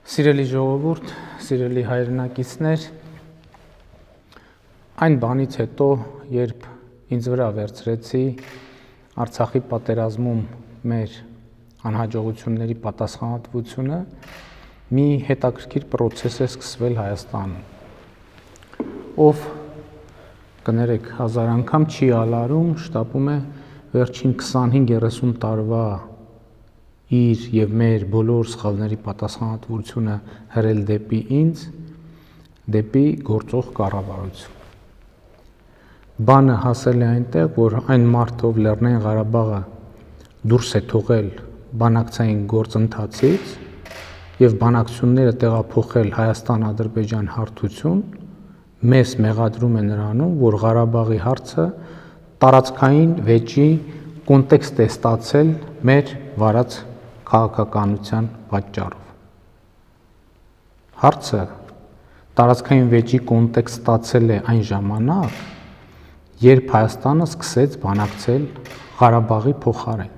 Սիրելի ժողովուրդ, սիրելի հայրենակիցներ, այն բանից հետո, երբ ինձ վրա վերցրեցի Արցախի պատերազմում մեր անհաջողությունների պատասխանատվությունը, մի հետաքրքիր process է սկսվել Հայաստանում, ով կներեք հազար անգամ չի ալարում, շտապում է վերջին 25-30 տարվա իր եւ մեր բոլոր սխալների պատասխանատվությունը հրել դեպի ինձ, դեպի գործող կառավարություն։ Բանը հասել է այնտեղ, որ այն մարդով Լեռնային Ղարաբաղը դուրս է թողել բանակցային գործընթացից եւ բանակցությունները տեղափոխել Հայաստան-Ադրբեջան հարթություն, մեզ մեղադրում է նրանում, որ Ղարաբաղի հարցը տարածքային վեճի կոնտեքստ է ստացել մեր վարած քաղաքականության պատճառով։ Հարցը տարածքային վեճի կոնտեքստ ստացել է այն ժամանակ, երբ Հայաստանը սկսեց բանակցել Ղարաբաղի փոխարեն։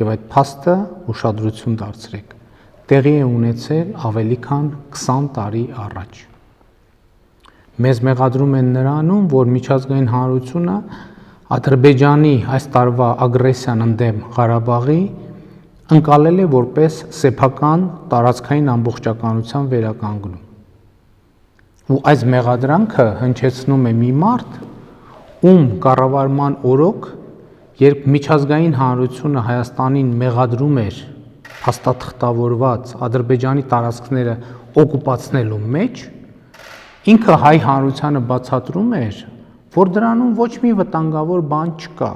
Եվ այդ փաստը ուշադրություն դարձրեք, տեղի է ունեցել ավելի քան 20 տարի առաջ։ Մեզ մեղադրում են նրանում, որ միջազգային հանրությունը Ադրբեջանի այս տարվա ագրեսիան ընդդեմ Ղարաբաղի ընկալել է որպես սեփական տարածքային ամբողջականության վերականգնում։ Ու այս մեղադրանքը հնչեցնում է մի մարդ, ում կառավարման օրոք, երբ միջազգային հանրությունը Հայաստանին մեղադրում էր փաստաթղթավորված Ադրբեջանի տարածքները օկուպացնելու մեջ, ինքը հայ հանրությանը բացատրում էր, որ դրանում ոչ մի վտանգավոր բան չկա,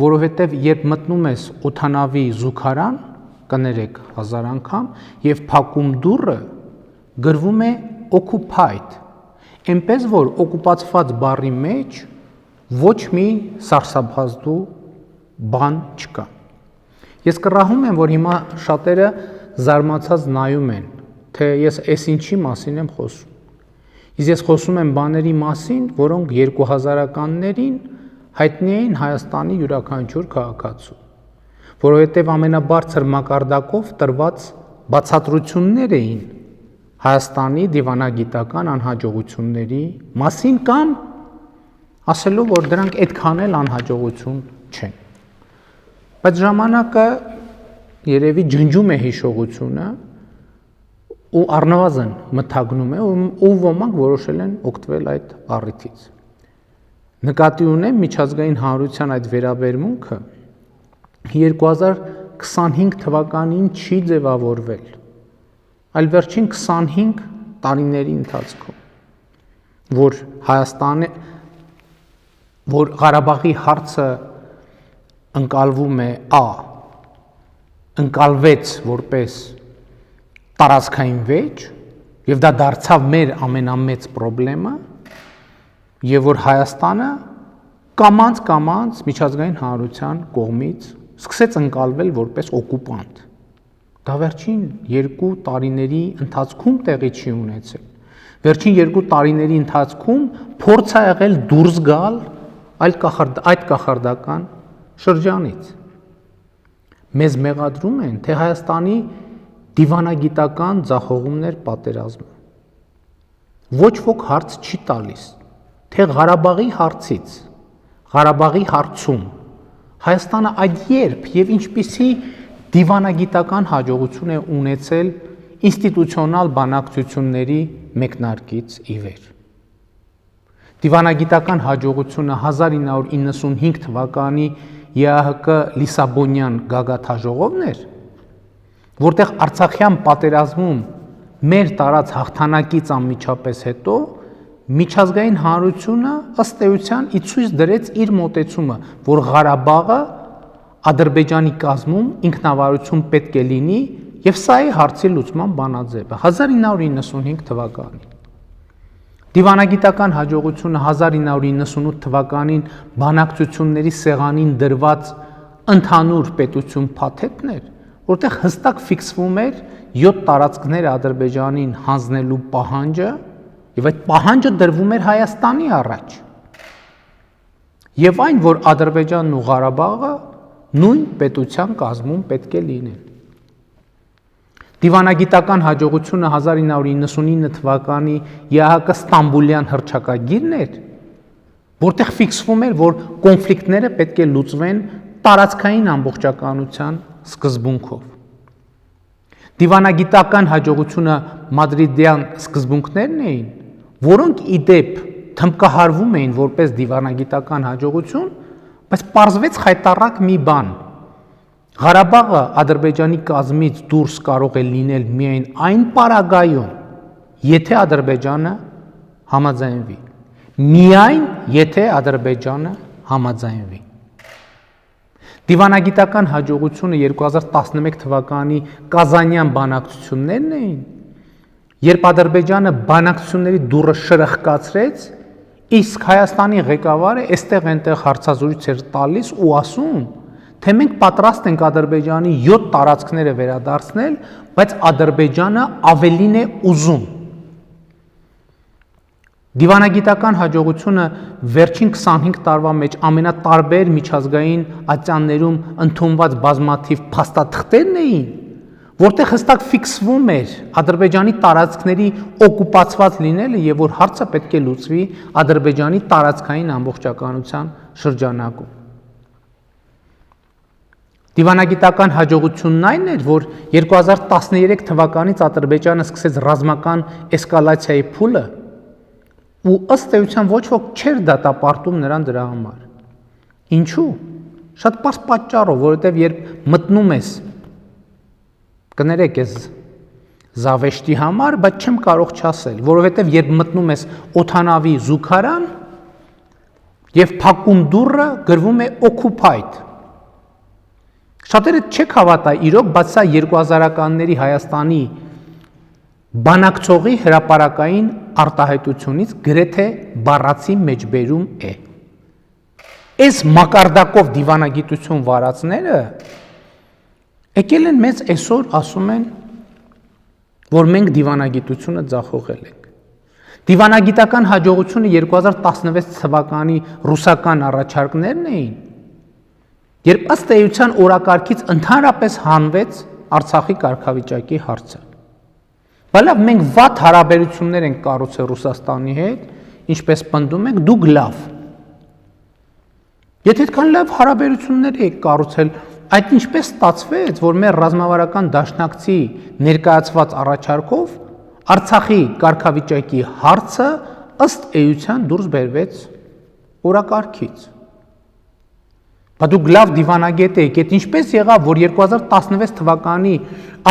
որովհետև երբ մտնում ես օդանավի զուգարան, կներեք հազար անգամ, եւ փակում դուռը, գրվում է occupied, այնպես որ օկուպացված բառի մեջ ոչ մի սարսափազդու բան չկա։ Ես կռահում եմ, որ հիմա շատերը զարմացած նայում են, թե ես այս ինչի մասին եմ խոսում։ Իսկ ես խոսում եմ բաների մասին, որոնք 2000-ականներին հայտնի էին Հայաստանի յուրաքանչյուր քաղաքացու, որովհետև ամենաբարձր մակարդակով տրված բացատրություններ էին Հայաստանի դիվանագիտական անհաջողությունների մասին կամ ասելով, որ դրանք այդքան էլ անհաջողություն չեն։ Բայց ժամանակը երևի ջնջում է հիշողությունը ու առնվազն մթագնում է ու ոմանք որոշել են օգտվել այդ առիթից։ Նկատի ունեմ միջազգային հանրության այդ վերաբերմունքը 2025 թվականին չի ձևավորվել, այլ վերջին 25 տարիների ընթացքում, որ Ղարաբաղի հարցը ընկալվում է ընկալվեց որպես տարածքային վեճ եւ դա դարձավ մեր ամենամեծ խնդրեմը եւ որ Հայաստանը կամած միջազգային հանրության կողմից սկսեց ընկալվել որպես օկուպանտ։ Դա վերջին 2 տարիների ընթացքում տեղի չի ունեցել։ Վերջին 2 տարիների ընթացքում փորձ ա եղել դուրս գալ այդ կախարդական շրջանից։ Մեզ մեղադրում են, թե Հայաստանի դիվանագիտական ձախողումներ պատերազմը։ Ոչ ոք հարց չի տալիս, թե Ղարաբաղի հարցից, Ղարաբաղի հարցում Հայաստանը այդ երբ եւ ինչպիսի դիվանագիտական հաջողություն է ունեցել ինստիտուցիոնալ բանակցությունների մեկնարկից ի վեր։ Դիվանագիտական հաջողությունը 1995 թվականի ԵԱՀԿ Լիսաբոնյան գագաթաժողովն էր, որտեղ Արցախյան պատերազմում մեր տարած հաղթանակից անմիջապես հետո միջազգային հանրությունը ըստ էության ի ցույց դրեց իր մոտեցումը, որ Ղարաբաղը Ադրբեջանի կազմում ինքնավարություն պետք է լինի եւ սա է հարցի լուծման բանաձևը 1995 թվականին։ Դիվանագիտական հաջողությունը 1998 թվականին բանակցությունների սեղանին դրված ընդհանուր պետություն փաթեթն էր, որտեղ հստակ ֆիքսվում էր 7 տարածքներ Ադրբեջանին հանձնելու պահանջը եւ այդ պահանջը դրվում էր Հայաստանի առաջ։ Եվ այն, որ Ադրբեջանն ու Ղարաբաղը նույն պետության կազմում պետք է լինեն։ Դիվանագիտական հաջողությունը 1999 թվականի ԵԱՀԿ Ստամբուլյան հռչակագիրն էր, որտեղ ֆիքսվում էր, որ կոնֆլիկտները պետք է լուծվեն տարածքային ամբողջականության սկզբունքով։ Դիվանագիտական հաջողությունը մադրիդյան սկզբունքներն էին, որոնք ի դեպ թմկահարվում էին որպես դիվանագիտական հաջողություն, բայց պարզվեց խայտառակ մի բան. Ղարաբաղը Ադրբեջանի կազմից դուրս կարող է լինել միայն այն պարագայում, եթե Ադրբեջանը համաձայնվի։ Միայն եթե Ադրբեջանը համաձայնվի։ Դիվանագիտական հաջողությունը 2011 թվականի Կազանյան բանակցություններն էին, երբ Ադրբեջանը բանակցությունների դուռը շրխկացրեց, իսկ Հայաստանի ղեկավարը այստեղ-այնտեղ հարցազրույց էր տալիս ու ասում, թե մենք պատրաստ ենք Ադրբեջանի 7 տարածքները վերադարձնել, բայց Ադրբեջանը ավելին է ուզում։ Դիվանագիտական հաջողությունը վերջին 25 տարվա մեջ ամենատարբեր միջազգային ատյաններում ընդունված բազմաթիվ փաստաթղթերն էին, որտեղ հստակ ֆիքսվում էր Ադրբեջանի տարածքների օկուպացված լինելը եւ որ հարցը պետք է լուծվի Ադրբեջանի տարածքային ամբողջականության շրջանակում։ Դիվանագիտական հաջողությունն այն էր, որ 2013 թվականից Ադրբեջանը սկսեց ռազմական էսկալացիայի փուլը ու ըստ էության ոչ ոք չէր դատապարտում նրան դրա համար։ Ինչու՞։ Շատ պարզ պատճառով, որովհետև երբ մտնում ես, կներեք ես զավեշտի համար, բայց չեմ կարող չասել, որովհետև երբ մտնում ես օդանավի զուգարան եւ փակում դուռը, գրվում է occupied։ Շատերը չեք հավատա իրոք, բայց սա 2000-ականների Հայաստանի բանակցողի հրապարակային արտահայտությունից գրեթե բառացի մեջբերում է։ Այս մակարդակով դիվանագիտություն վարածները եկել են մեզ այսօր ասում են, որ մենք դիվանագիտությունը ձախողել ենք։ Դիվանագիտական հաջողությունը 2016 թվականի ռուսական առաջարկներն էին, երբ ըստ էության օրակարգից ընդհանրապես հանվեց Արցախի կարգավիճակի հարցը։ Բայց մենք վատ հարաբերություններ ենք կառուցել Ռուսաստանի հետ, ինչպես պնդում եք, դուք լավ։ Եթե այդքան լավ հարաբերություններ եք կառուցել, այդ ինչպես ստացվեց, որ մեր ռազմավարական դաշնակցի ներկայացված առաջարկով Արցախի կարգավիճակի հարցը ըստ էության դուրս բերվեց օրակարգից։ Բայց դուք լավ դիվանագետ եք, այդ ինչպես եղավ, որ 2016 թվականի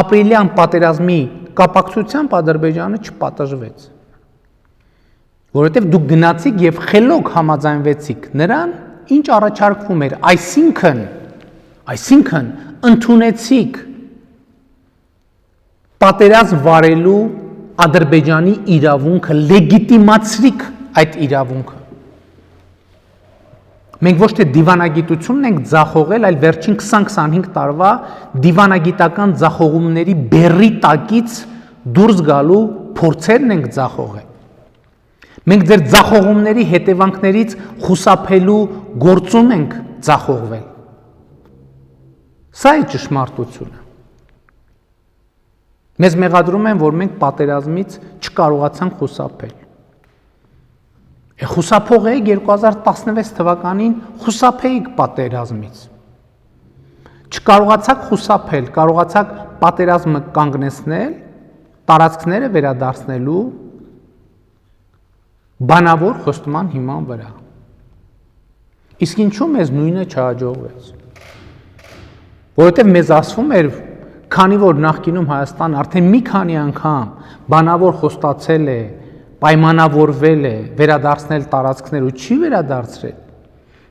ապրիլյան պատերազմի կապակցությամբ Ադրբեջանը չպատժվեց։ Որովհետև դուք գնացիք եւ խելոք համաձայնվեցիք նրան, ինչ առաջարկվում էր, այսինքն ընդունեցիք պատերազմ վարելու Ադրբեջանի իրավունքը, լեգիտիմացրիք այդ իրավունքը։ Մենք ոչ թե դիվանագիտությունն ենք ձախողել, այլ վերջին 20-25 տարվա դիվանագիտական ձախողումների բեռի տակից դուրս գալու փորձերն ենք ձախողել։ Մենք ձեր ձախողումների հետևանքներից խուսափելու գործում ենք ձախողվել։ Սա է ճշմարտությունը։ Մեզ մեղադրում են, որ մենք պատերազմից չկարողացանք խուսափել։ Խուսափող եք 2016 թվականին խուսափեիք պատերազմից։ Չկարողացաք խուսափել, կարողացաք պատերազմը կանգնեցնել, տարածքները վերադարձնելու բանավոր խոստման հիման վրա։ Իսկ ինչու մեզ նույնը չհաջողվեց։ Որովհետև մեզ ասվում էր, քանի որ նախկինում Հայաստան արդեն մի քանի անգամ բանավոր խոստացել է, պայմանավորվել է վերադարձնել տարածքներ ու չի վերադարձրել,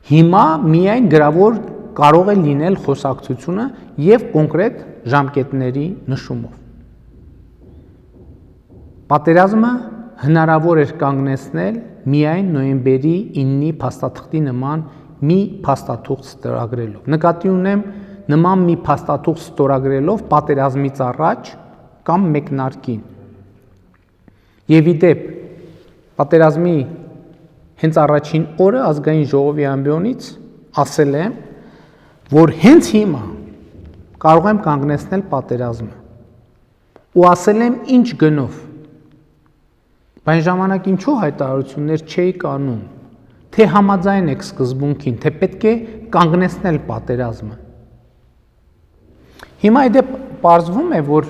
հիմա միայն գրավոր կարող է լինել խոսակցությունը եւ կոնկրետ ժամկետների նշումով։ Պատերազմը հնարավոր էր կանգնեցնել միայն նոյեմբերի 9-ի փաստաթղթի նման մի փաստաթուղթ ստորագրելով։ Նկատի ունեմ նման մի փաստաթուղթ ստորագրելով պատերազմից առաջ կամ մեկնարկին։ Եվ ի դեպ պատերազմի հենց առաջին օրը ազգային ժողովի ամբիոնից ասել եմ, որ հենց հիմա կարող եմ կանգնեցնել պատերազմը։ ու ասել եմ ինչ գնով։ Բայց ժամանակ ինչու հայտարարություններ չէի անում, թե համաձայն եք սկզբունքին, թե պետք է կանգնեցնել պատերազմը։ Հիմա իդեպ պարզվում է, որ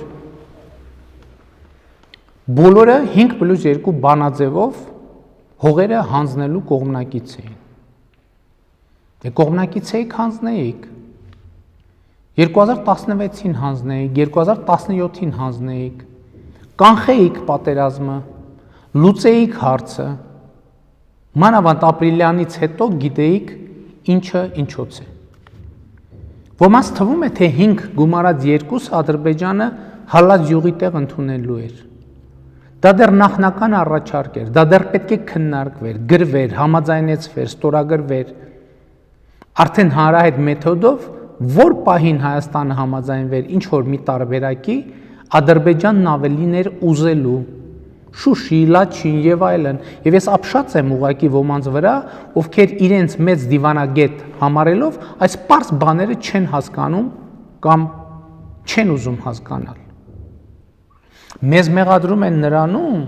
բոլորը 5+2 բանաձևով հողերը հանձնելու կողմնակից էին։ Դե կողմնակից էիք, հանձնեիք։ 2016-ին հանձնեիք, 2017-ին հանձնեիք, կանխեիք պատերազմը, լուծեիք հարցը, մանավանդ ապրիլյանից հետո գիտեիք ինչը ինչոց է։ Ոմանց թվում է, թե 5 գումարած 2 Ադրբեջանը հալած յուղի տեղ ընդունելու էր։ Դա դեռ նախնական առաջարկ էր, դա դեռ պետք է քննարկվեր, գրվեր, համաձայնեցվեր, ստորագրվեր։ Արդեն հանրահայտ մեթոդով, որ պահին Հայաստանը համաձայնվեր ինչ որ մի տարբերակի, Ադրբեջանն ավելին էր ուզելու, Շուշի, Լաչին եւ այլն, եւ ես ապշած եմ ուղակի ոմանց վրա, ովքեր իրենց մեծ դիվանագետ համարելով այս պարզ բաները չեն հասկանում կամ չեն ուզում հասկանալ։ Մեզ մեղադրում են նրանում,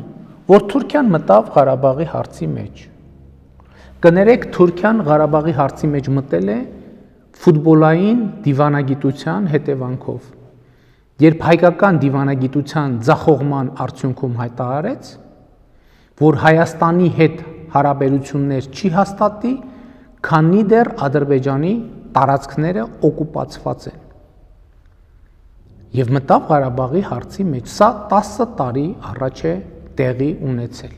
որ Թուրքիան մտավ Ղարաբաղի հարցի մեջ։ Կներեք, Թուրքիան Ղարաբաղի հարցի մեջ մտել է ֆուտբոլային դիվանագիտության հետևանքով։ Երբ հայկական դիվանագիտության ձախողման արդյունքում հայտարարեց, որ Հայաստանի հետ հարաբերություններ չի հաստատի, քանի դեռ Ադրբեջանի տարածքները օկուպացված են։ Եվ մտավ Ղարաբաղի հարցի մեջ, սա 10 տարի առաջ է տեղի ունեցել։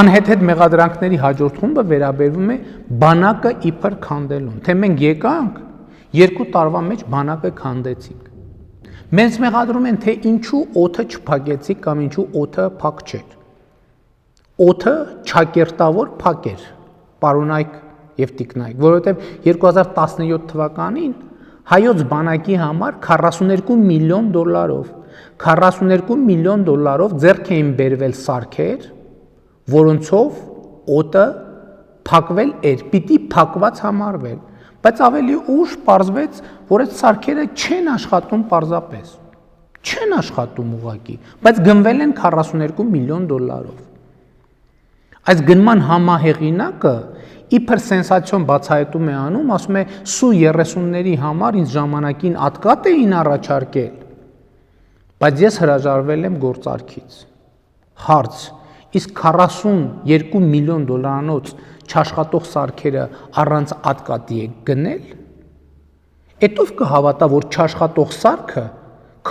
Անհետ մեղադրանքների հաջորդ խումբը վերաբերվում է բանակը իբր քանդելուն, թե մենք եկանք 2 տարվա մեջ բանակը քանդեցինք։ Մենք մեղադրում են, թե ինչու օդը չփակեցիք կամ ինչու օդը փակ չէր։ Օդը ճակերտավոր փակ էր, պարոնայք եւ տիկնայք, որովհետեւ 2017 թվականին հայոց բանակի համար 42 միլիոն դոլարով, 42 միլիոն դոլարով ձեռք էին բերվել սարքեր, որոնցով օդը փակվել էր, պիտի փակված համարվել, բայց ավելի ուշ պարզվեց, որ այդ սարքերը չեն աշխատում պարզապես, չեն աշխատում ուղղակի, բայց գնվել են 42 միլիոն դոլարով։ Այս գնման համահեղինակը իբր սենսացիոն բացահայտում է անում, ասում է Սու-30-ների համար ինձ ժամանակին ատկատ էին առաջարկել, բայց ես հրաժարվել եմ գործարքից։ Հարց, իսկ 42 միլիոն դոլարանոց չաշխատող սարքերը առանց ատկատի է գնել։ Էդ ով կհավատա, որ չաշխատող սարքը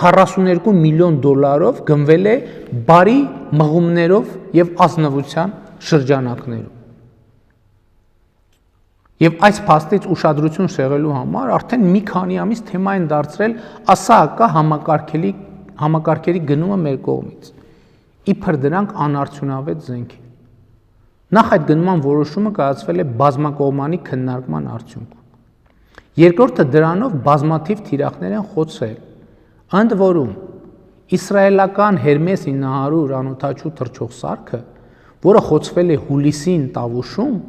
42 միլիոն դոլարով գնվել է բարի մղումներով եւ ազնվության շրջանակներում։ Եվ այս փաստից ուշադրություն շեղելու համար արդեն մի քանի ամիս թեմա են դարձրել ԱՍԱՀԿ համակարգերի գնումը մեր կողմից։ Իբր դրանք անարդյունավետ զենք են։ Նախ այդ գնման որոշումը կայացվել է բազմակողմանի քննարկման արդյունքում։ Երկրորդը դրանով բազմաթիվ թիրախներ են խոցել, ընդ որում իսրայելական Հերմես 900 անօդաչու թռչող սարքը, որը խոցվել է հուլիսին Տավուշում,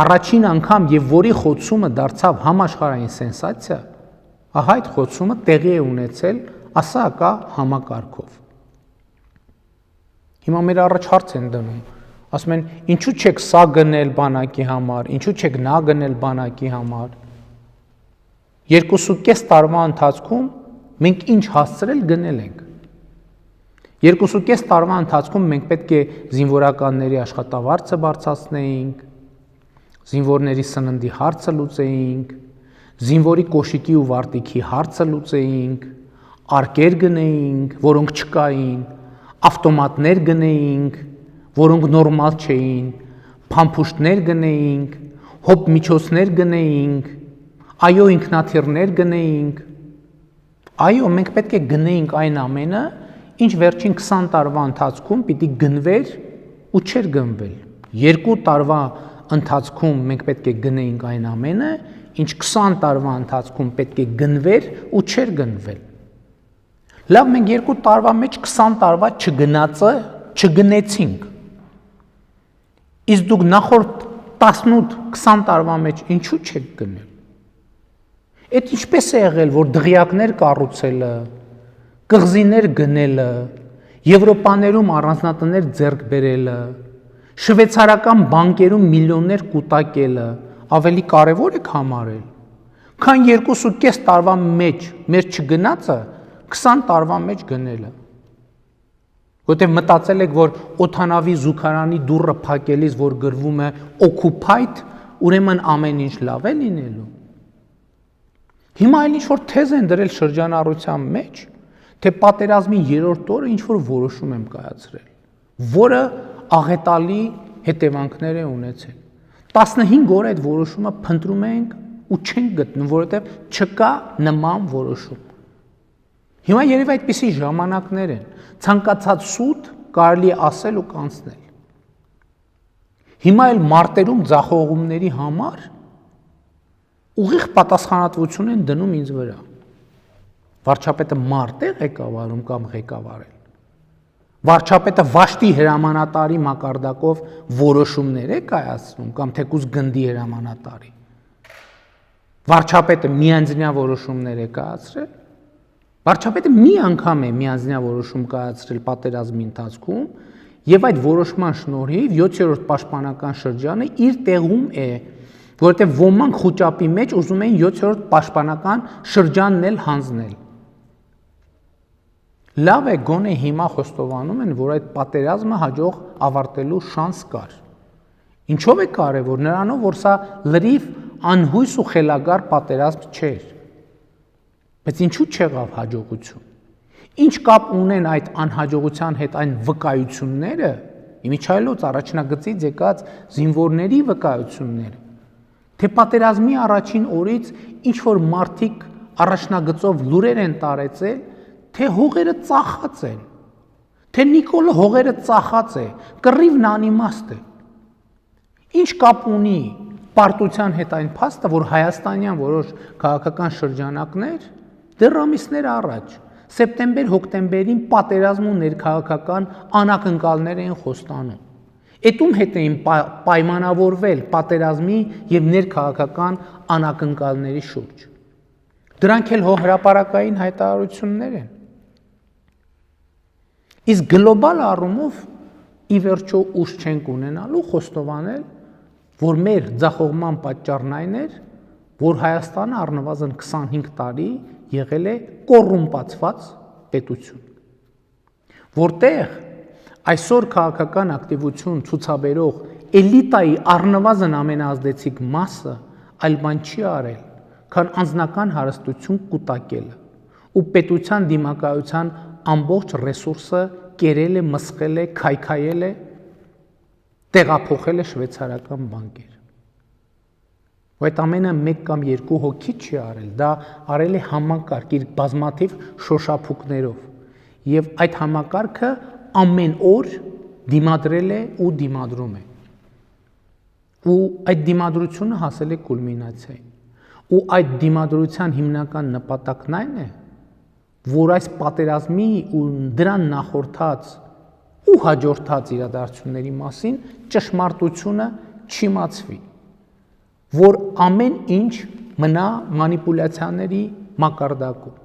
առաջին անգամ եւ որի խոցումը դարձավ համաշխարհային սենսացիա, ահա այդ խոցումը տեղի է ունեցել ԱՍԱՀԿ համակարգով։ Հիմա մեր առաջ հարց են դնում, ասում են, ինչու չեք սա գնել բանակի համար, ինչու չեք նա գնել բանակի համար։ 2.5 տարվա ընթացքում մենք ինչ հասցրել գնել ենք։ 2.5 տարվա ընթացքում մենք պետք է զինվորականների աշխատավարձը բարձրացնեինք, զինվորների սննդի հարցը լուծեինք, զինվորի կոշիկի ու վարտիքի հարցը լուծեինք, արկեր գնեինք, որոնք չկային, ավտոմատներ գնեինք, որոնք նորմալ չէին, փամփուշտներ գնեինք, հոբ միջոցներ գնեինք, այո ինքնաթիռներ գնեինք։ Այո, մենք պետք է գնեինք այն ամենը, ինչ վերջին 20 տարվա ընթացքում պիտի գնվեր ու չէր գնվել։ 2 տարվա ընթացքում մենք պետք է գնեինք այն ամենը, ինչ 20 տարվա ընթացքում պետք է գնվեր ու չէր գնվել։ Լավ, մենք 2 տարվա մեջ 20 տարվա չգնացը չգնեցինք։ Իսկ դուք նախորդ 18-20 տարվա մեջ ինչու չեք գնել։ Այդ ինչպես է եղել, որ դղյակներ կառուցելը, կղզիներ գնելը, Եվրոպաներում առանձնատներ ձեռք բերելը, շվեյցարական բանկերում միլիոններ կուտակելը ավելի կարևոր է համարել, քան 2.5 տարվա մեջ մեր չգնացը 20 տարվա մեջ գնելը։ Որտեղ մտածել եք, որ օթանավի զուգարանի դուռը փակելիս, որ գրվում է occupied, ուրեմն ամեն ինչ լավ է լինելու։ Հիմա այլ ինչ-որ թեզ են դրել շրջանառության մեջ, թե պատերազմի 3-րդ օրը ինչ-որ որոշում եմ կայացրել, որը աղետալի հետևանքներ է ունեցել։ 15 օր այդ որոշումը փնտրում ենք ու չենք գտնում, որովհետև չկա նման որոշում։ Հիմա երևի այդպիսի ժամանակներ են, ցանկացած սուտ կարելի է ասել ու կանցնել։ Հիմա էլ մարտերում ձախողումների համար ուղիղ պատասխանատվություն են դնում ինձ վրա։ Վարչապետը մարդ է ղեկավարում կամ ղեկավարել։ Վարչապետը Վաշտի հրամանատարի մակարդակով որոշումներ է կայացնում կամ թեկուզ գնդի հրամանատարի։ Վարչապետը միանձնյա որոշումներ է կայացրել։ Վարչապետը մի անգամ է միանձնյա որոշում կայացրել պատերազմի ընթացքում եւ այդ որոշման շնորհիվ 7-րդ պաշտպանական շրջանը իր տեղում է, որովհետեւ ոմանք խոճապի մեջ ուզում են 7-րդ պաշտպանական շրջանն էլ հանձնել։ Լավ է, գոնե հիմա խոստովանում են, որ այդ պատերազմը հաջող ավարտելու շանս կար։ Ինչով է կարևոր, նրանով, որ սա լրիվ անհույս ու խելագար պատերազմ չէր։ Բայց ինչու չեղավ հաջողություն։ Ինչ կապ ունեն այդ անհաջողության հետ այն վկայությունները, իմիջայլոց առաջնագծից եկած զինվորների վկայությունները, թե պատերազմի առաջին օրից ինչ որ մարդիկ առաջնագծով լուրեր են տարեցել, թե հողերը ծախած են, թե Նիկոլը հողերը ծախած է, կռիվն անիմաստ է։ Ինչ կապ ունի պարտության հետ այն փաստը, որ հայաստանյան որոշ քաղաքական շրջանակներ դեռ ամիսներ առաջ, սեպտեմբեր-հոկտեմբերին պատերազմ ու ներքաղաքական անակնկալներ էին խոստանում։ Էդում հետ էին պայմանավորվել պատերազմի եւ ներքաղաքական անակնկալների շուրջ։ Դրանք էլ հրապարակային հայտարարություններ են։ Իսկ գլոբալ առումով ի վերջո ուժ չենք ունենալու խոստովանել, որ մեր ձախողման պատճառն այն էր, որ Հայաստանը առնվազն 25 տարի եղել է կոռումպացված պետություն, որտեղ այսօր քաղաքական ակտիվություն ցուցաբերող էլիտայի առնվազն ամենաազդեցիկ մասը այլ բան չի արել, քան անձնական հարստություն կուտակելը ու պետության դիմակայության ամբողջ ռեսուրսը կերել է, մսխել է, քայքայել է, տեղափոխել է շվեյցարական բանկեր։ Ու այդ ամենը 1 կամ 2 հոգի չի արել, դա արել է համակարգ իր բազմաթիվ շոշափուկներով։ Եվ այդ համակարգը ամեն օր դիմադրել է ու դիմադրում է։ Ու այդ դիմադրությունը հասել է կուլմինացիային։ Ու այդ դիմադրության հիմնական նպատակն այն է, որ այս պատերազմի ու դրան նախորդած ու հաջորդած իրադարձությունների մասին ճշմարտությունը չիմացվի, որ ամեն ինչ մնա մանիպուլյացիաների մակարդակում։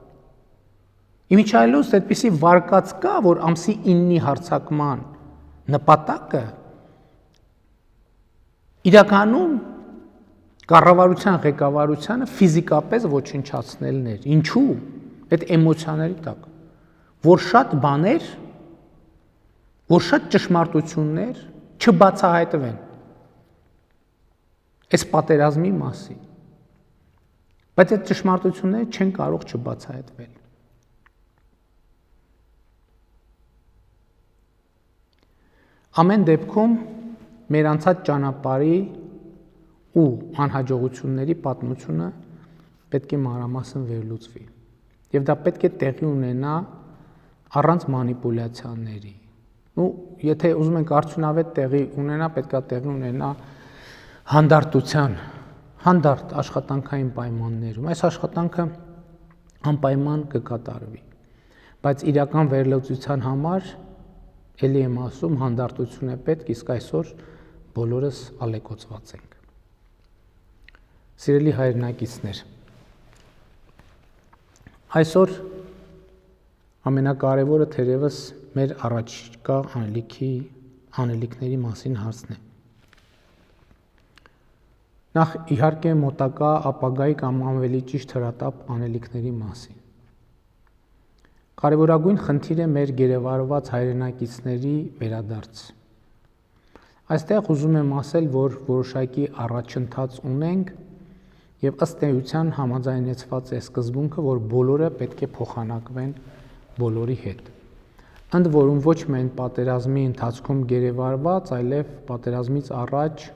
Իմիջայլոց այդպիսի վարկած կա, որ ամսի 9-ի հարձակման նպատակը իրականում կառավարության ղեկավարությանը ֆիզիկապես ոչնչացնելն էր։ Ինչու՞։ Այդ էմոցիաների տակ, որ շատ բաներ, որ շատ ճշմարտություններ չբացահայտվեն այս պատերազմի մասին, բայց այդ ճշմարտությունները չեն կարող չբացահայտվել։ Ամեն դեպքում մեր անցած ճանապարհի ու անհաջողությունների պատմությունը պետք է մանրամասն վերլուծվի։ Եվ դա պետք է տեղի ունենա առանց մանիպուլյացիաների։ Ու եթե ուզում ենք արդյունավետ տեղի ունենա, պետք է տեղի ունենա հանդարտ աշխատանքային պայմաններում։ Այս աշխատանքը անպայման կկատարվի, բայց իրական վերլուծության համար էլի եմ ասում, հանդարտություն է պետք, իսկ այսօր բոլորս ալեկոծված ենք։ Սիրելի հայրենակիցներ, այսօր ամենակարևորը թերևս մեր առաջկա անելիքների մասին հարցն է։ Նախ իհարկե մոտակա ապագայի կամ ավելի ճիշտ հրատապ անելիքների մասին։ Կարևորագույն խնդիր է մեր գերեվարված հայրենակիցների վերադարձ։ Այստեղ ուզում եմ ասել, որ որոշակի առաջընթաց ունենք եւ ըստ էության համաձայնեցված է սկզբունքը, որ բոլորը պետք է փոխանակվեն բոլորի հետ։ Ընդ որում ոչ միայն պատերազմի ընթացքում գերեվարված, այլև պատերազմից առաջ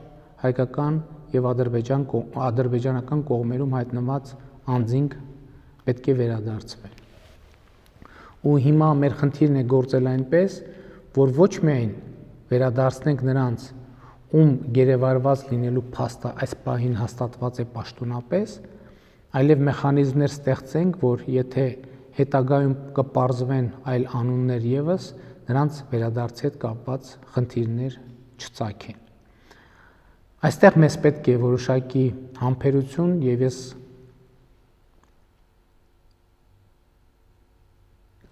հայկական եւ ադրբեջանական կողմերում հայտնված անձինք պետք է վերադարձվեն։ Ու հիմա մեր խնդիրն է գործել այնպես, որ ոչ միայն վերադարձնենք նրանց, ում գերեվարված լինելու փաստը այս պահին հաստատված է պաշտոնապես, այլև մեխանիզմներ ստեղծենք, որ եթե հետագայում կպարզվեն այլ անուններ եւս, նրանց վերադարձի հետ կապված խնդիրներ չծագեն։ Այստեղ մեզ պետք է որոշակի համբերություն եւ ես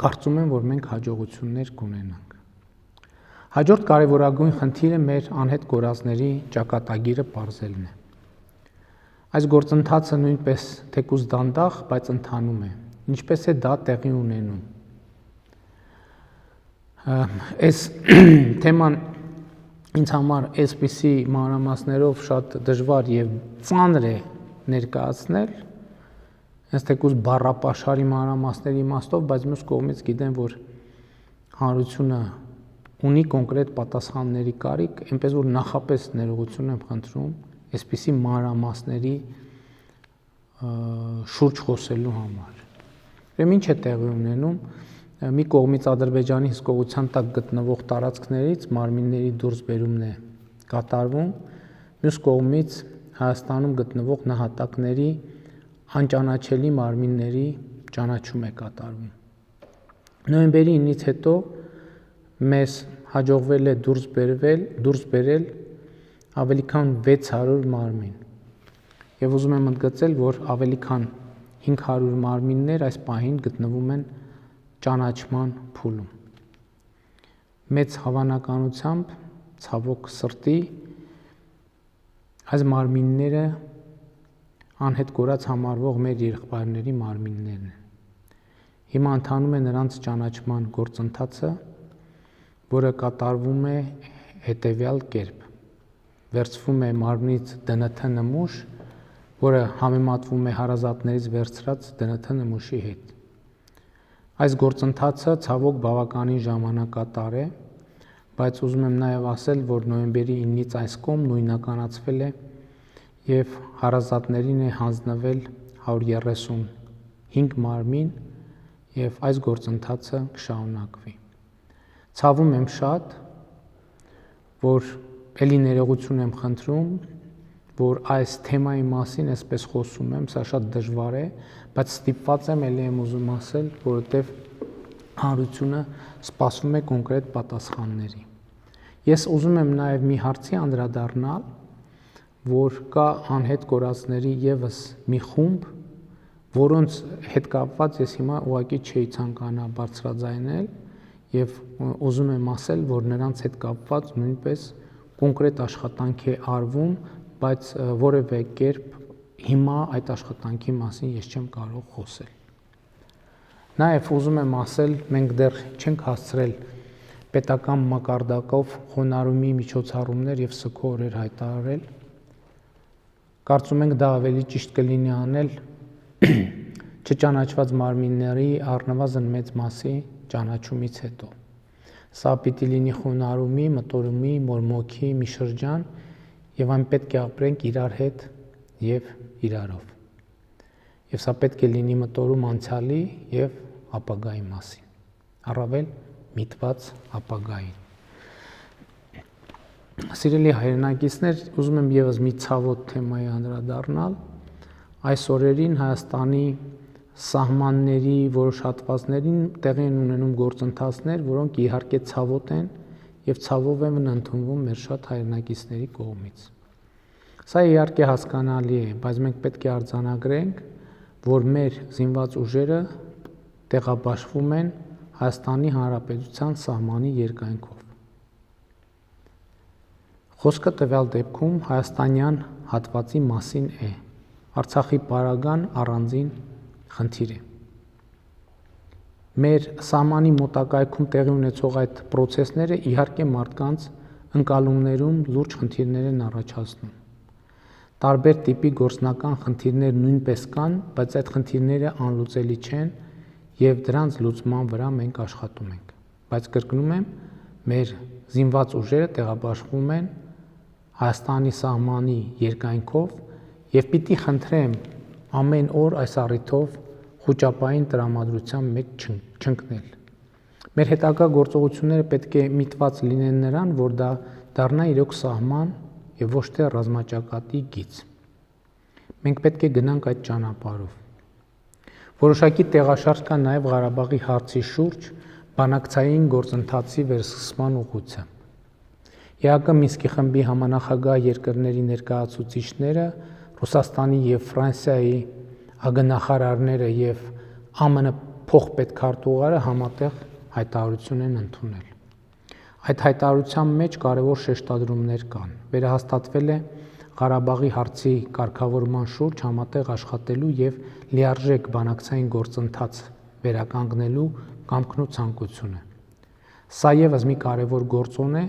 կարծում եմ, որ մենք հաջողություններ կունենանք։ Հաջորդ կարևորագույն խնդիրը մեր անհետ կորածների ճակատագիրը պարզելն է։ Այս գործընթացը նույնպես թեկուզ դանդաղ, բայց ընթանում է։ Ինչպես է դա տեղի ունենում։ Այս թեման ինձ համար այսպիսի մանրամասներով շատ դժվար եւ ծանր է ներկայացնել, հենց թեկուզ բառապաշարի մանրամասների իմաստով, բայց մյուս կողմից գիտեմ, որ հանրությունը ունի կոնկրետ պատասխանների կարիք, այնպես որ նախապես ներողություն եմ խնդրում այսպիսի մանրամասների շուրջ խոսելու համար։ Ուրեմն ինչ է տեղի ունենում, մի կողմից Ադրբեջանի հսկողության տակ գտնվող տարածքներից մարմինների դուրսբերումն է կատարվում, մյուս կողմից Հայաստանում գտնվող նահատակների անճանաչելի մարմինների ճանաչում է կատարվում։ Նոյեմբերի 9-ից հետո մեզ հաջողվել է դուրս բերել ավելի քան 600 մարմին։ Եվ ուզում եմ ընդգծել, որ ավելի քան 500 մարմիններ այս պահին գտնվում են ճանաչման փուլում։ Մեծ հավանականությամբ, ցավոք սրտի, այս մարմինները անհետ կորած համարվող մեր եղբայրների մարմիններն են։ Հիմա ընթանում է նրանց ճանաչման գործընթացը, որը կատարվում է հետևյալ կերպ. վերցվում է մարմնից ԴՆԹ նմուշ, որը համեմատվում է հարազատներից վերցրած ԴՆԹ նմուշի հետ։ Այս գործընթացը ցավոք բավականին ժամանակատար է, բայց ուզում եմ նաև ասել, որ նոյեմբերի 9-ից այս կողմ նույնականացվել է եւ հարազատներին է հանձնվել 135 մարմին եւ այս գործընթացը կշարունակվի։ Ցավում եմ շատ, որ ելի ներողություն եմ խնդրում, որ այս թեմայի մասին այսպես խոսում եմ, սա շատ դժվար է, բայց ստիպված եմ ելի եմ ուզում ասել, որովհետև հանրությունը սպասում է կոնկրետ պատասխանների։ Ես ուզում եմ նաև մի հարցի անդրադառնալ, որ կա անհետ կորածների եւս մի խումբ, որոնց հետ կապված ես հիմա ուղղակի չէի ցանկանա բարձրաձայնել եւ ուզում եմ ասել, որ նրանց հետ կապված նույնպես կոնկրետ աշխատանք է արվում, բայց որևէ կերպ հիմա այդ աշխատանքի մասին ես չեմ կարող խոսել։ Նաև ուզում եմ ասել, մենք դեռ չենք հասցրել պետական մակարդակով խոնարհումի միջոցառումներ եւ սգո օրեր հայտարարել։ Կարծում ենք դա ավելի ճիշտ կլինի անել չճանաչված մարմինների առնվազն մեծ մասի ճանաչումից հետո։ Սա պիտի լինի խոնարհումի, մտորումի, մորմոքի մի շրջան եւ այն պետք է ապրենք իրար հետ եւ իրարով։ Եվ սա պետք է լինի մտորում անցյալի եւ ապագայի մասին, առավել միտված ապագային։ Սիրելի հայրենակիցներ, ուզում եմ եւս մի ցավոտ թեմայի անդրադառնալ։ Այս օրերին Հայաստանի սահմանների որոշ հատվածներին տեղի են ունենում գործընթացներ, որոնք իհարկե ցավոտ են եւ ցավով են ընդունվում մեր շատ հայրենակիցների կողմից։ Սա իհարկե հասկանալի է, բայց մենք պետք է արձանագրենք, որ մեր զինված ուժերը տեղաբաշխվում են Հայաստանի Հանրապետության սահմանի երկայնքով։ Խոսքը տվյալ դեպքում հայաստանյան հատվածի մասին է։ Արցախի պարագան առանձին խնդիր է։ Մեր սահմանի մոտակայքում տեղի ունեցող այդ պրոցեսները իհարկե մարդկանց ընկալումներում լուրջ խնդիրներ են առաջացնում։ Տարբեր տիպի գործնական խնդիրներ նույնպես կան, բայց այդ խնդիրները անլուծելի չեն եւ դրանց լուծման վրա մենք աշխատում ենք։ Բայց կրկնում եմ, մեր զինված ուժերը տեղաբաշխվում են Հայաստանի սահմանի երկայնքով եւ պիտի խնդրեմ ամեն օր այս առիթով խոճապային տրամադրության մեջ չընկնել։ Մեր հետագա գործողությունները պետք է միտված լինեն նրան, որ դա դառնա իրոք սահման եւ ոչ թե ռազմաճակատի գիծ։ Մենք պետք է գնանք այդ ճանապարհով։ Որոշակի տեղաշարժ կա նաեւ Ղարաբաղի հարցի շուրջ բանակցային գործընթացի վերսկսման ուղղությամբ։ ԵԱԿ Մինսկի խմբի համանախագահ երկրների ներկայացուցիչները, Ռուսաստանի եւ Ֆրանսիայի ագնախարարները եւ ԱՄՆ փոխպետքարտուղարը համատեղ հայտարարություն են ընդունել։ Այդ հայտարարության մեջ կարևոր շեշտադրումներ կան։ Վերահաստատվել է Ղարաբաղի հարցի կարգավորման շուրջ համատեղ աշխատելու եւ լիարժեք բանակցային գործընթաց վերականգնելու կամքն ու ցանկությունը։ Սա եւս մի կարևոր գործոն է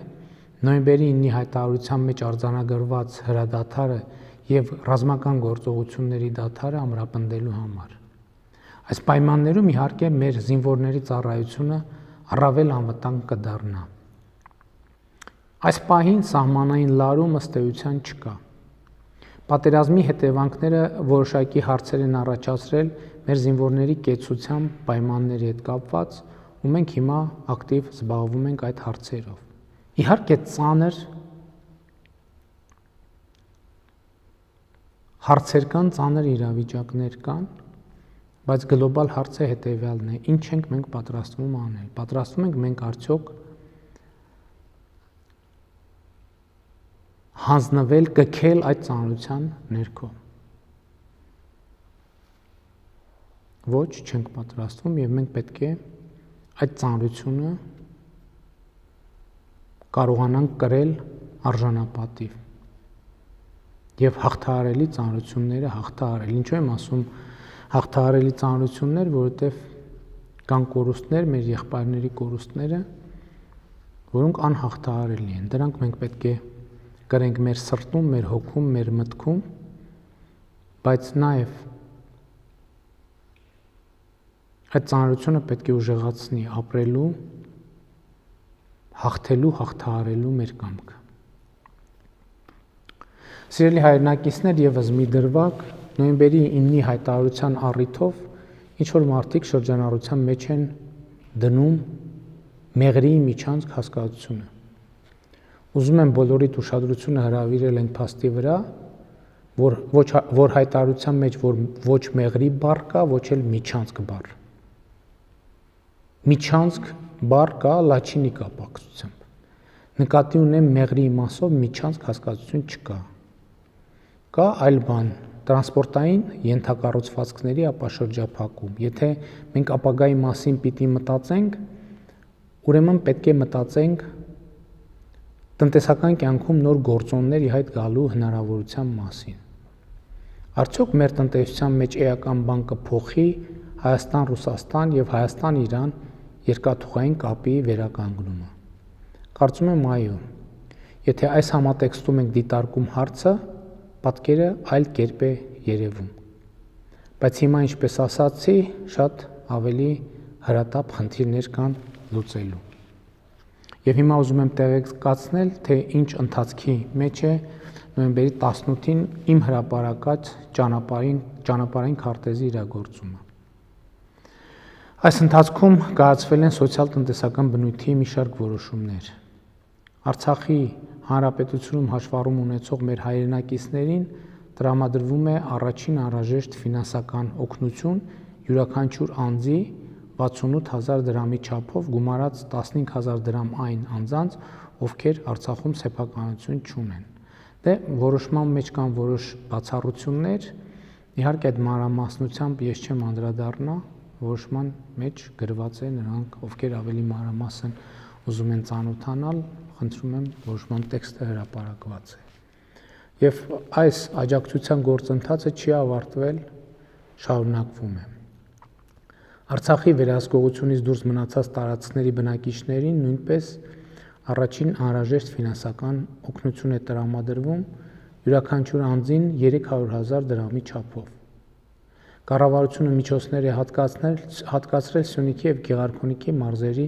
նոյեմբերի 9-ի հայտարարության մեջ արձանագրված հրադադարը եւ ռազմական գործողությունների դադարը ամրապնդելու համար։ Այս պայմաններում իհարկե մեր զինվորների ծառայությունը առավել անվտանգ կդառնա։ Այս պահին սահմանային լարում ըստ էության չկա։ Պատերազմի հետևանքները որոշակի հարցեր են առաջացրել մեր զինվորների կեցության պայմանների հետ կապված, ու մենք հիմա ակտիվ զբաղվում ենք այդ հարցերով։ Իհարկե ծանր հարցեր կան, ծանր իրավիճակներ կան, բայց գլոբալ հարցը հետևյալն է. ինչ ենք մենք պատրաստվում անել։ Պատրաստվում ենք մենք արդյոք հանձնվել, կքել այդ ծանրության ներքո։ Ոչ, չենք պատրաստվում եւ մենք պետք է այդ ծանրությունը կարողանանք կրել արժանապատիվ եւ հաղթահարելի ծանրությունները հաղթահարել։ Ինչու եմ ասում հաղթահարելի ծանրություններ, որովհետեւ կան կորուստներ, մեր եղբայրների կորուստները, որոնք անհաղթահարելի են։ Դրանք մենք պետք է կրենք մեր սրտում, մեր հոգում, մեր մտքում, բայց նաև այդ ծանրությունը պետք է ուժեղացնի ապրելու, հաղթելու, հաղթահարելու մեր կամքը։ Սիրելի հայրենակիցներ, եւս մի դրվագ նոյեմբերի 9-ի հայտարարության առիթով ինչ որ մարդիկ շրջանառության մեջ են դնում մեղրի միջանցք հասկացությունը։ Ուզում եմ բոլորիդ ուշադրությունը հրավիրել այն փաստի վրա, որ հայտարարության մեջ ոչ մեղրի բառ կա, ոչ էլ միջանցք բառ։ Միջանցք բառ կա լատինի կապակցությամբ։ Նկատի ունեմ մեղրի իմաստով միջանցք հասկացություն չկա։ Կա այլ բան, տրանսպորտային ենթակառուցվածքների ապաշրջափակում։ Եթե մենք ապագայի մասին պիտի մտածենք, ուրեմն պետք է մտածենք տնտեսական կյանքում նոր գործոնների հայտ գալու հնարավորության մասին։ Արդյոք մեր տնտեսության մեջ էական բան կփոխի Հայաստան-Ռուսաստան եւ Հայաստան-Իրան երկաթուղային կապի վերականգնումը։ Կարծում եմ այո։ Եթե այս համատեքստում ենք դիտարկում հարցը, պատկերը այլ կերպ է երևում։ Բայց հիմա, ինչպես ասացի, շատ ավելի հրատապ խնդիրներ կան լուծելու։ Եվ հիմա ուզում եմ տեղեկացնել, թե ինչ ընթացքի մեջ է նոյեմբերի 18-ին իմ հրապարակած ճանապարհային քարտեզի իրագործումը։ Այս ընթացքում կայացվել են սոցիալ-տնտեսական բնույթի մի շարք որոշումներ։ Արցախի հանրապետությունում հաշվառում ունեցող մեր հայրենակիցներին տրամադրվում է առաջին անհրաժեշտ ֆինանսական օգնություն յուրաքանչյուր անձի 68000 դրամի չափով գումարած 15000 դրամ այն անձանց, ովքեր Արցախում սեփականություն չունեն։ Դե որոշման մեջ կան որոշ բացառություններ, իհարկե այդ մանրամասնությամբ ես չեմ անդրադառնա, որոշման մեջ գրված է, նրանք, ովքեր ավելի մանրամասն ուզում են ծանոթանալ, խնդրում եմ որոշման տեքստը հրապարակված է։ Եվ այս աջակցության գործընթացը չի ավարտվել, շարունակվում է։ Արցախի վերահսկողությունից դուրս մնացած տարածքների բնակիչներին նույնպես առաջին անհրաժեշտ ֆինանսական օգնություն է տրամադրվում յուրաքանչյուր անձին 300,000 դրամի չափով։ Կառավարությունը միջոցներ է հատկացրել Սյունիքի և Գեղարքունիքի մարզերի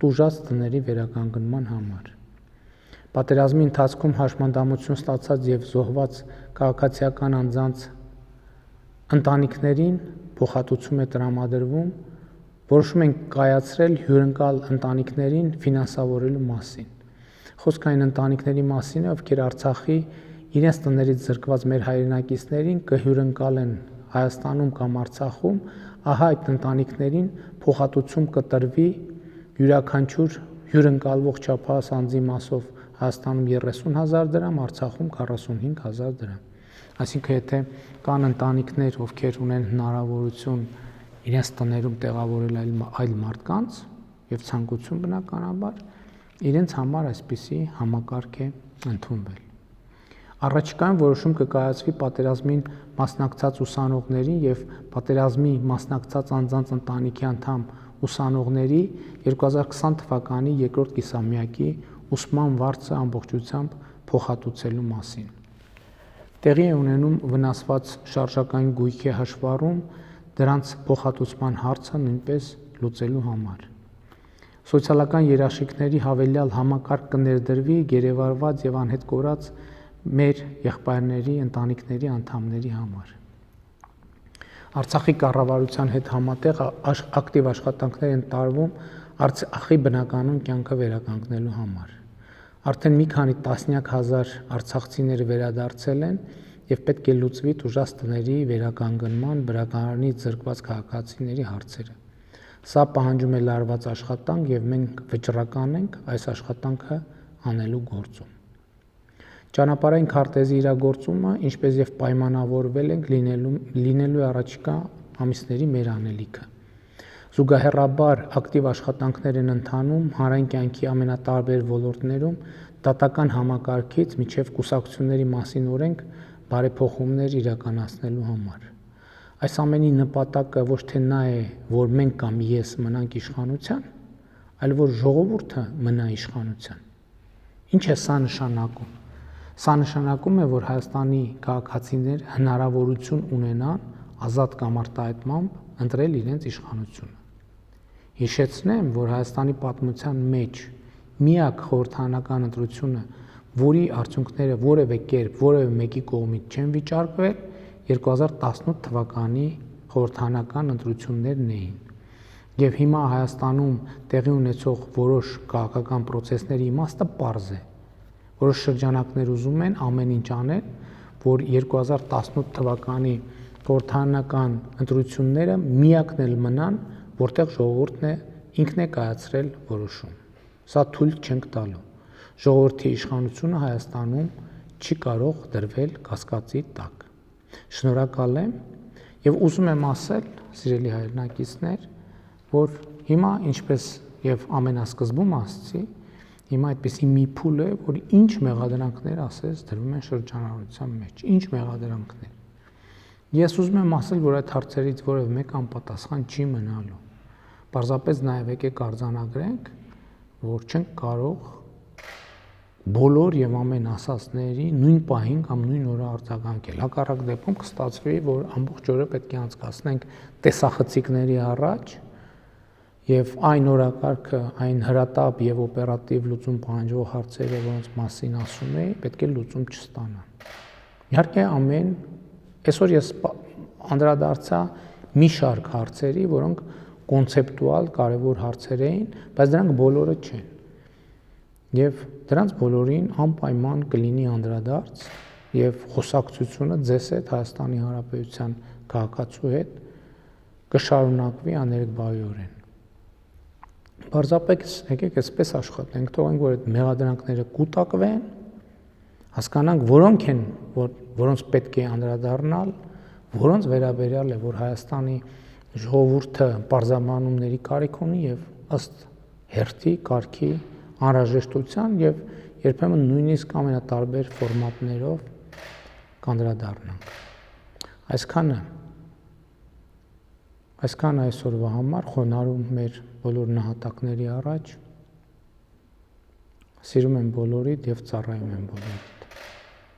տուժած տների վերականգնման համար։ Պատերազմի ընթացքում հաշմանդամություն ստացած և զոհված քաղաքացիական անձանց ընտանիքներին փոխհատուցում է տրամադրվում, որոշում են կայացրել հյուրընկալ ընտանիքներին ֆինանսավորելու մասին։ Խոսքը այն ընտանիքների մասին է, ովքեր Արցախի իրենց տներից զրկված մեր հայրենակիցներին կհյուրընկալեն Հայաստանում կամ Արցախում, ահա այդ ընտանիքներին փոխհատուցում կտրվի յուրաքանչյուր հյուրընկալվող չափահաս անձի մասով Հայաստանում 30,000 դրամ, Արցախում 45,000 դրամ։ Այսինքն, եթե կան ընտանիքներ, ովքեր ունեն հնարավորություն իրենց տներում տեղավորել այլ մարդկանց եւ ցանկություն բնականաբար, իրենց համար այսպիսի համակարգ է ընդունվել։ Առաջիկայում որոշում կկայացվի պատերազմին մասնակցած ուսանողների եւ պատերազմի մասնակցած անձանց ընտանիքի անդամ ուսանողների 2020 թվականի երկրորդ կիսամյակի ուսման վարձը ամբողջությամբ փոխհատուցելու մասին։ Տեղի է ունենում վնասված շարժական գույքի հաշվառում դրանց փոխհատուցման հարցը նույնպես լուծելու համար։ Սոցիալական երաշխիքների հավելյալ համակարգ կներդրվի գերեվարված եւ անհետ կորած մեր եղբայրների, ընտանիքների անդամների համար։ Արցախի կառավարության հետ համատեղ ակտիվ աշխատանքներ են տարվում Արցախի բնականոն կյանքը վերականգնելու համար։ Արդեն մի քանի տասնյակ հազար արցախցիներ վերադարձել են եւ պետք է լուծվի տուժած տների վերականգնման, բնակարանից զրկված քաղաքացիների հարցերը։ Սա պահանջում է լարված աշխատանք եւ մենք վճռական ենք այս աշխատանքը անելու գործում։ Ճանապարհային քարտեզի իրագործումը, ինչպես եւ պայմանավորվել ենք, լինելու առաջիկա ամիսների մեր անելիքը։ Զուգահեռաբար ակտիվ աշխատանքներ են ընթանում հանրային կյանքի ամենատարբեր ոլորտներում դատական համակարգից մինչև կուսակցությունների մասին օրենք բարեփոխումներ իրականացնելու համար։ Այս ամենի նպատակը ոչ թե նա է, որ մենք կամ ես մնանք իշխանության, այլ որ ժողովուրդը մնա իշխանության։ Ինչ է սա նշանակում։ Սա նշանակում է, որ Հայաստանի քաղաքացիներ հնարավորություն ունենան ազատ կամ արտահայտմամբ ընտրել իրենց իշխանությունը։ Հիշեցնեմ, որ Հայաստանի պատմության մեջ միակ խորհրդարանական ընտրությունը, որի արդյունքները որևէ կերպ որևէ մեկի կողմից չեն վիճարկվել, 2018 թվականի խորհրդարանական ընտրություններն էին։ Եվ հիմա Հայաստանում տեղի ունեցող որոշ քաղաքական process-ների իմաստը պարզ է։ Որոշ շրջանակներ ուզում են ամեն ինչ անել, որ 2018 թվականի խորհրդարանական ընտրությունները միակն էլ մնան, որտեղ ժողովուրդն է ինքն է կայացրել որոշում։ Սա թույլ չենք տալու։ Ժողովրդի իշխանությունը Հայաստանում չի կարող դրվել կասկածի տակ։ Շնորհակալ եմ եւ ուզում եմ ասել, սիրելի հայրենակիցներ, որ հիմա ինչպես եւ ամենասկզբում ասացի, հիմա այդպեսի մի փուլ է, որ ինչ մեղադրանքներ ասես դրվում են շրջանառության մեջ, ինչ մեղադրանքներ։ Ես ուզում եմ ասել, որ այդ հարցերից որևէ մեկ անպատասխան չի մնալու։ Պարզապես նաև եկեք արձանագրենք, որ չենք կարող բոլոր եւ ամեն ասածների նույն պահին կամ նույն օրը արձագանքել։ Հակառակ դեպքում կստացվի, որ ամբողջ օրը պետք է անցկացնենք տեսախցիկների առաջ եւ այն օրակարգը, այն հրատապ եւ օպերատիվ լուծում պահանջող հարցերը, որոնց մասին ասում էի, պետք է լուծում չստանան։ Իհարկե այսօր ես անդրադարձա մի շարք հարցերի, որոնք կոնցեպտուալ կարևոր հարցեր էին, բայց դրանք բոլորը չեն։ Եվ դրանց բոլորին անպայման կլինի անդրադարձ եւ խոսակցությունը ձեզ հետ Հայաստանի Հանրապետության քաղաքացու հետ կշարունակվի աներկբայորեն։ Պարզապես եկեք այսպես աշխատենք, թողենք, որ այդ մեղադրանքները կուտակվեն, հասկանանք որոնք են, որոնց պետք է անդրադառնալ, որոնց վերաբերյալ է, որ Հայաստանի ժողովուրդը բարձամանումների կարիք ունի եւ ըստ հերթի, կարգի, անհրաժեշտության եւ երբեմն նույնիսկ ամենատարբեր ֆորմատներով կանդրադառնանք։ Այսքանը այսօրվա համար խոնարհում մեր բոլոր նահատակների առաջ։ Սիրում եմ բոլորիդ եւ ծառայում եմ բոլորիդ։